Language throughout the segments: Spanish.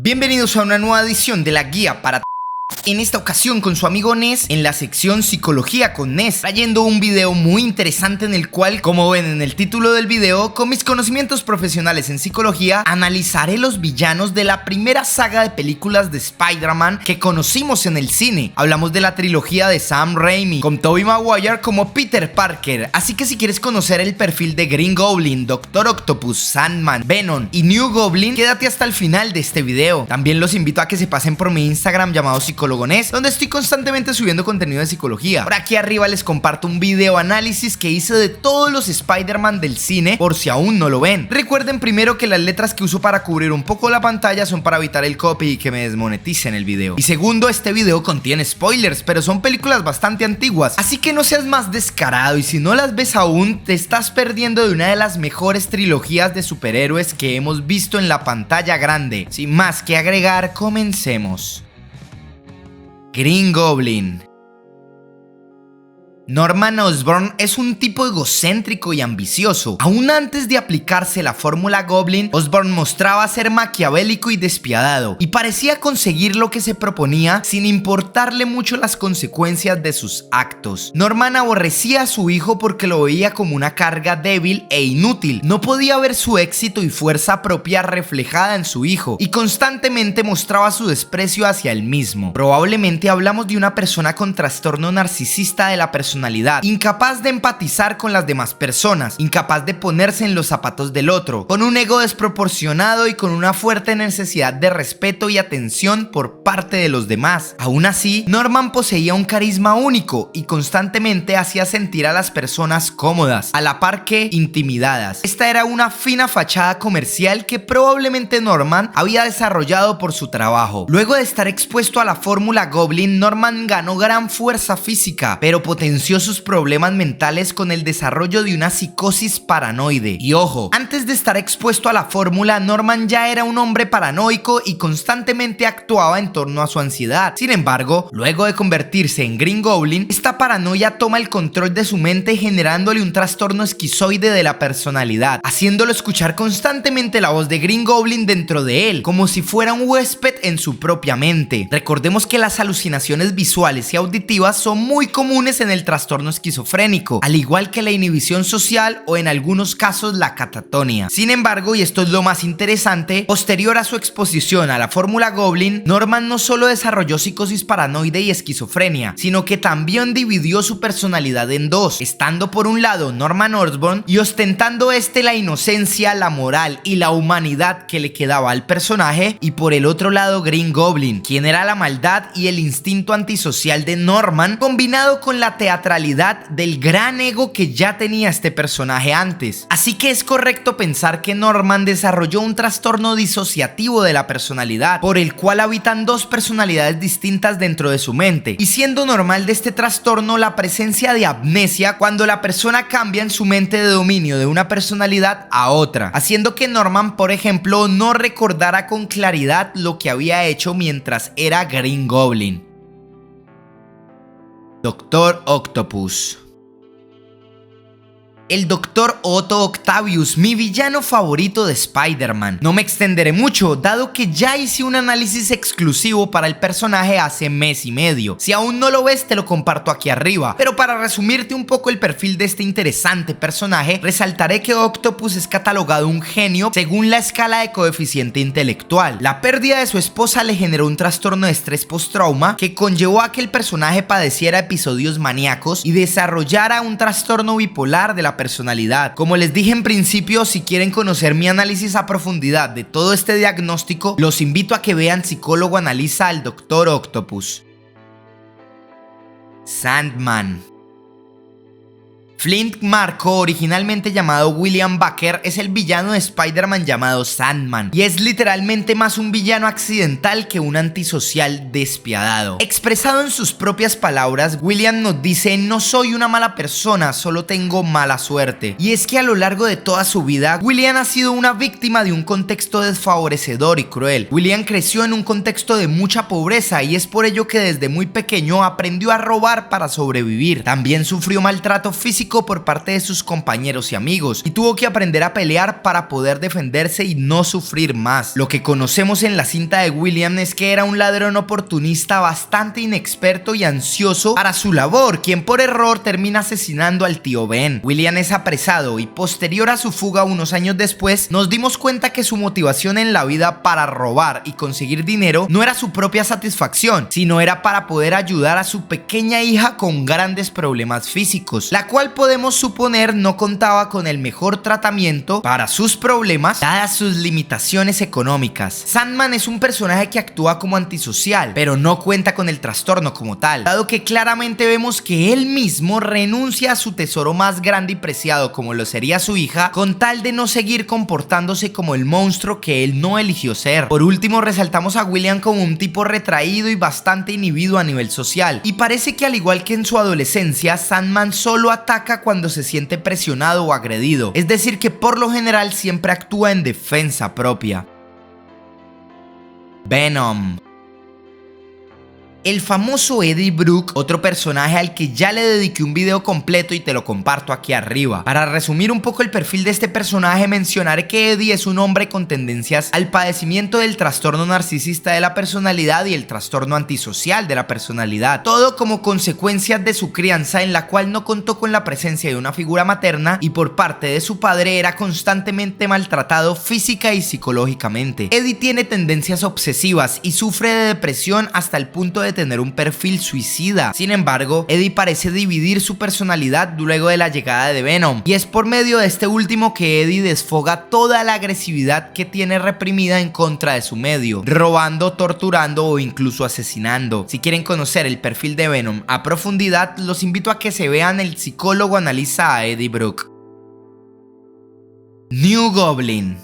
Bienvenidos a una nueva edición de la guía para en esta ocasión con su amigo Nes en la sección Psicología con Nes, trayendo un video muy interesante en el cual, como ven en el título del video, con mis conocimientos profesionales en psicología, analizaré los villanos de la primera saga de películas de Spider-Man que conocimos en el cine. Hablamos de la trilogía de Sam Raimi, con Tobey Maguire como Peter Parker, así que si quieres conocer el perfil de Green Goblin, Doctor Octopus, Sandman, Venom y New Goblin, quédate hasta el final de este video. También los invito a que se pasen por mi Instagram llamado Psicólogo Nes, donde estoy constantemente subiendo contenido de psicología. Por aquí arriba les comparto un video análisis que hice de todos los Spider-Man del cine, por si aún no lo ven. Recuerden primero que las letras que uso para cubrir un poco la pantalla son para evitar el copy y que me desmoneticen el video. Y segundo, este video contiene spoilers, pero son películas bastante antiguas, así que no seas más descarado, y si no las ves aún, te estás perdiendo de una de las mejores trilogías de superhéroes que hemos visto en la pantalla grande. Sin más que agregar, comencemos. Green Goblin. Norman Osborn es un tipo egocéntrico y ambicioso. Aún antes de aplicarse la fórmula Goblin, Osborn mostraba ser maquiavélico y despiadado, y parecía conseguir lo que se proponía sin importarle mucho las consecuencias de sus actos. Norman aborrecía a su hijo porque lo veía como una carga débil e inútil. No podía ver su éxito y fuerza propia reflejada en su hijo, y constantemente mostraba su desprecio hacia él mismo. Probablemente hablamos de una persona con trastorno narcisista de la personalidad, incapaz de empatizar con las demás personas, incapaz de ponerse en los zapatos del otro, con un ego desproporcionado y con una fuerte necesidad de respeto y atención por parte de los demás. Aún así, Norman poseía un carisma único y constantemente hacía sentir a las personas cómodas, a la par que intimidadas. Esta era una fina fachada comercial que probablemente Norman había desarrollado por su trabajo. Luego de estar expuesto a la fórmula Goblin, Norman ganó gran fuerza física, pero potenció sus problemas mentales con el desarrollo de una psicosis paranoide. Y ojo, antes de estar expuesto a la fórmula, Norman ya era un hombre paranoico y constantemente actuaba en torno a su ansiedad. Sin embargo, luego de convertirse en Green Goblin, esta paranoia toma el control de su mente, generándole un trastorno esquizoide de la personalidad, haciéndolo escuchar constantemente la voz de Green Goblin dentro de él, como si fuera un huésped en su propia mente. Recordemos que las alucinaciones visuales y auditivas son muy comunes en el trastorno esquizofrénico, al igual que la inhibición social o en algunos casos la catatonia. Sin embargo, y esto es lo más interesante, posterior a su exposición a la fórmula Goblin, Norman no solo desarrolló psicosis paranoide y esquizofrenia, sino que también dividió su personalidad en dos, estando por un lado Norman Osborn y ostentando la inocencia, la moral y la humanidad que le quedaba al personaje, y por el otro lado Green Goblin, quien era la maldad y el instinto antisocial de Norman, combinado con la teatralidad del gran ego que ya tenía este personaje antes. Así que es correcto pensar que Norman desarrolló un trastorno disociativo de la personalidad, por el cual habitan dos personalidades distintas dentro de su mente, y siendo normal de este trastorno la presencia de amnesia cuando la persona cambia en su mente de dominio de una personalidad a otra, haciendo que Norman, por ejemplo, no recordara con claridad lo que había hecho mientras era Green Goblin. Doctor Octopus. El Dr. Otto Octavius, mi villano favorito de Spider-Man. No me extenderé mucho, dado que ya hice un análisis exclusivo para el personaje hace mes y medio. Si aún no lo ves, te lo comparto aquí arriba. Pero para resumirte un poco el perfil de este interesante personaje, resaltaré que Octopus es catalogado un genio según la escala de coeficiente intelectual. La pérdida de su esposa le generó un trastorno de estrés postrauma que conllevó a que el personaje padeciera episodios maníacos y desarrollara un trastorno bipolar de la personalidad. Como les dije en principio, si quieren conocer mi análisis a profundidad de todo este diagnóstico, los invito a que vean Psicólogo Analiza al Dr. Octopus. Sandman. Flint Marko, originalmente llamado William Baker, es el villano de Spider-Man llamado Sandman, y es literalmente más un villano accidental que un antisocial despiadado. Expresado en sus propias palabras, William nos dice: no soy una mala persona, solo tengo mala suerte. Y es que a lo largo de toda su vida, William ha sido una víctima de un contexto desfavorecedor y cruel. William creció en un contexto de mucha pobreza, y es por ello que desde muy pequeño aprendió a robar para sobrevivir. También sufrió maltrato físico físico por parte de sus compañeros y amigos, y tuvo que aprender a pelear para poder defenderse y no sufrir más. Lo que conocemos en la cinta de William es que era un ladrón oportunista bastante inexperto y ansioso para su labor, quien por error termina asesinando al tío Ben. William es apresado y posterior a su fuga unos años después, nos dimos cuenta que su motivación en la vida para robar y conseguir dinero no era su propia satisfacción, sino era para poder ayudar a su pequeña hija con grandes problemas físicos, la cual podemos suponer no contaba con el mejor tratamiento para sus problemas dadas sus limitaciones económicas. Sandman es un personaje que actúa como antisocial, pero no cuenta con el trastorno como tal, dado que claramente vemos que él mismo renuncia a su tesoro más grande y preciado como lo sería su hija, con tal de no seguir comportándose como el monstruo que él no eligió ser. Por último, resaltamos a William como un tipo retraído y bastante inhibido a nivel social, y parece que al igual que en su adolescencia, Sandman solo ataca cuando se siente presionado o agredido, es decir que por lo general siempre actúa en defensa propia. Venom. El famoso Eddie Brock, otro personaje al que ya le dediqué un video completo y te lo comparto aquí arriba. Para resumir un poco el perfil de este personaje, mencionaré que Eddie es un hombre con tendencias al padecimiento del trastorno narcisista de la personalidad y el trastorno antisocial de la personalidad, todo como consecuencia de su crianza en la cual no contó con la presencia de una figura materna y por parte de su padre era constantemente maltratado física y psicológicamente. Eddie tiene tendencias obsesivas y sufre de depresión hasta el punto de tener un perfil suicida. Sin embargo, Eddie parece dividir su personalidad luego de la llegada de Venom, y es por medio de este último que Eddie desfoga toda la agresividad que tiene reprimida en contra de su medio, robando, torturando o incluso asesinando. Si quieren conocer el perfil de Venom a profundidad, los invito a que se vean El psicólogo analiza a Eddie Brock. New Goblin.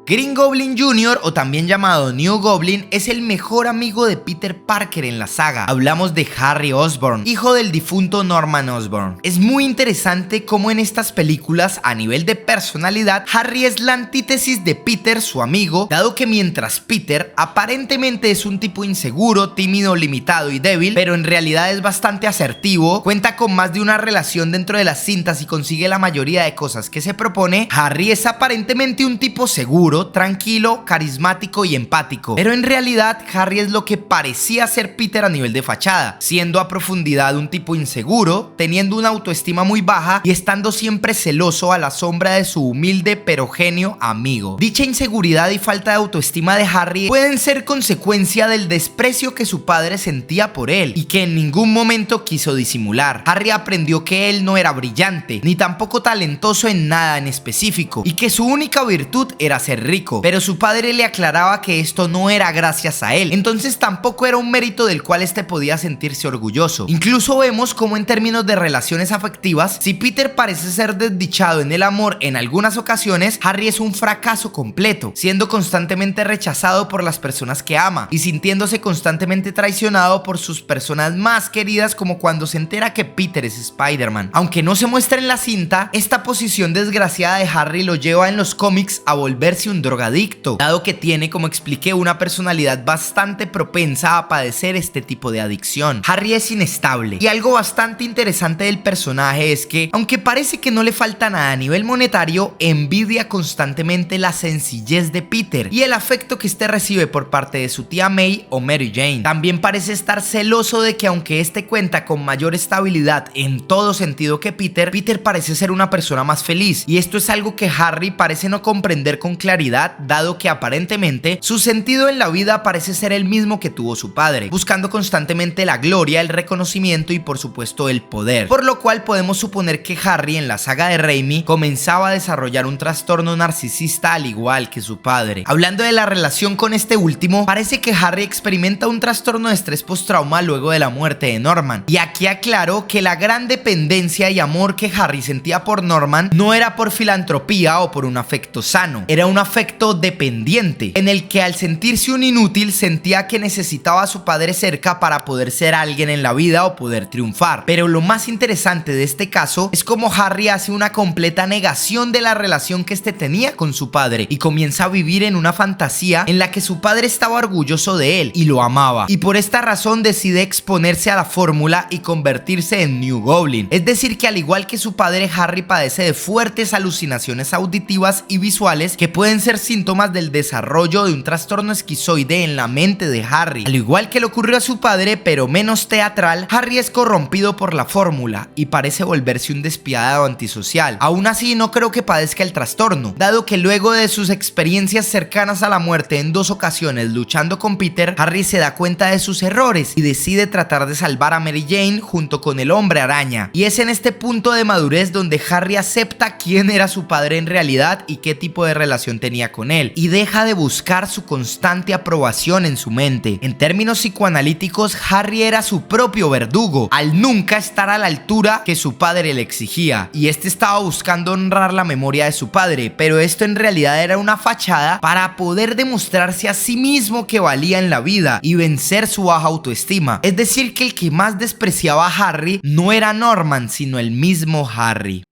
Green Goblin Jr., o también llamado New Goblin, es el mejor amigo de Peter Parker en la saga. Hablamos de Harry Osborn, hijo del difunto Norman Osborn. Es muy interesante cómo en estas películas, a nivel de personalidad, Harry es la antítesis de Peter, su amigo, dado que mientras Peter aparentemente es un tipo inseguro, tímido, limitado y débil, pero en realidad es bastante asertivo, cuenta con más de una relación dentro de las cintas y consigue la mayoría de cosas que se propone, Harry es aparentemente un tipo seguro, tranquilo, carismático y empático, pero en realidad Harry es lo que parecía ser Peter a nivel de fachada, siendo a profundidad un tipo inseguro, teniendo una autoestima muy baja y estando siempre celoso a la sombra de su humilde pero genio amigo. Dicha inseguridad y falta de autoestima de Harry pueden ser consecuencia del desprecio que su padre sentía por él y que en ningún momento quiso disimular. Harry aprendió que él no era brillante, ni tampoco talentoso en nada en específico, y que su única virtud era ser rico, pero su padre le aclaraba que esto no era gracias a él, entonces tampoco era un mérito del cual este podía sentirse orgulloso. Incluso vemos como en términos de relaciones afectivas, si Peter parece ser desdichado en el amor en algunas ocasiones, Harry es un fracaso completo, siendo constantemente rechazado por las personas que ama y sintiéndose constantemente traicionado por sus personas más queridas, como cuando se entera que Peter es Spider-Man. Aunque no se muestra en la cinta, esta posición desgraciada de Harry lo lleva en los cómics a volverse un drogadicto, dado que tiene, como expliqué, una personalidad bastante propensa a padecer este tipo de adicción. Harry es inestable, y algo bastante interesante del personaje es que, aunque parece que no le falta nada a nivel monetario, envidia constantemente la sencillez de Peter y el afecto que este recibe por parte de su tía May o Mary Jane. También parece estar celoso de que aunque este cuenta con mayor estabilidad en todo sentido que Peter parece ser una persona más feliz, y esto es algo que Harry parece no comprender con claridad, dado que aparentemente su sentido en la vida parece ser el mismo que tuvo su padre, buscando constantemente la gloria, el reconocimiento y por supuesto el poder, por lo cual podemos suponer que Harry en la saga de Raimi comenzaba a desarrollar un trastorno narcisista al igual que su padre. Hablando de la relación con este último, parece que Harry experimenta un trastorno de estrés postrauma luego de la muerte de Norman, y aquí aclaro que la gran dependencia y amor que Harry sentía por Norman no era por filantropía o por un afecto sano, era un afecto afecto dependiente, en el que al sentirse un inútil sentía que necesitaba a su padre cerca para poder ser alguien en la vida o poder triunfar. Pero lo más interesante de este caso es cómo Harry hace una completa negación de la relación que este tenía con su padre y comienza a vivir en una fantasía en la que su padre estaba orgulloso de él y lo amaba, y por esta razón decide exponerse a la fórmula y convertirse en New Goblin. Es decir que al igual que su padre, Harry padece de fuertes alucinaciones auditivas y visuales que pueden ser síntomas del desarrollo de un trastorno esquizoide en la mente de Harry. Al igual que le ocurrió a su padre, pero menos teatral, Harry es corrompido por la fórmula y parece volverse un despiadado antisocial. Aún así, no creo que padezca el trastorno, dado que luego de sus experiencias cercanas a la muerte en 2 ocasiones luchando con Peter, Harry se da cuenta de sus errores y decide tratar de salvar a Mary Jane junto con el Hombre Araña. Y es en este punto de madurez donde Harry acepta quién era su padre en realidad y qué tipo de relación tenía con él, y deja de buscar su constante aprobación en su mente. En términos psicoanalíticos, Harry era su propio verdugo, al nunca estar a la altura que su padre le exigía, y este estaba buscando honrar la memoria de su padre, pero esto en realidad era una fachada para poder demostrarse a sí mismo que valía en la vida y vencer su baja autoestima. Es decir, que el que más despreciaba a Harry no era Norman, sino el mismo Harry.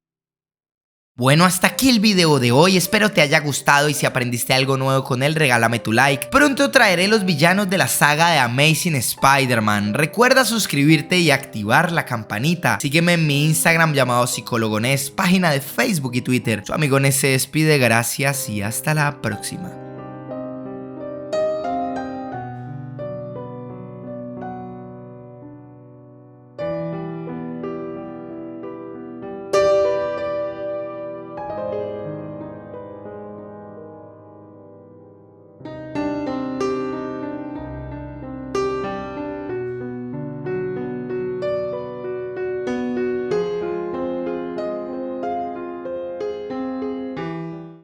Bueno, hasta aquí el video de hoy, espero te haya gustado y si aprendiste algo nuevo con él, regálame tu like. Pronto traeré los villanos de la saga de Amazing Spider-Man. Recuerda suscribirte y activar la campanita. Sígueme en mi Instagram llamado Psicólogo Ness, página de Facebook y Twitter. Su amigo Ness se despide, gracias y hasta la próxima.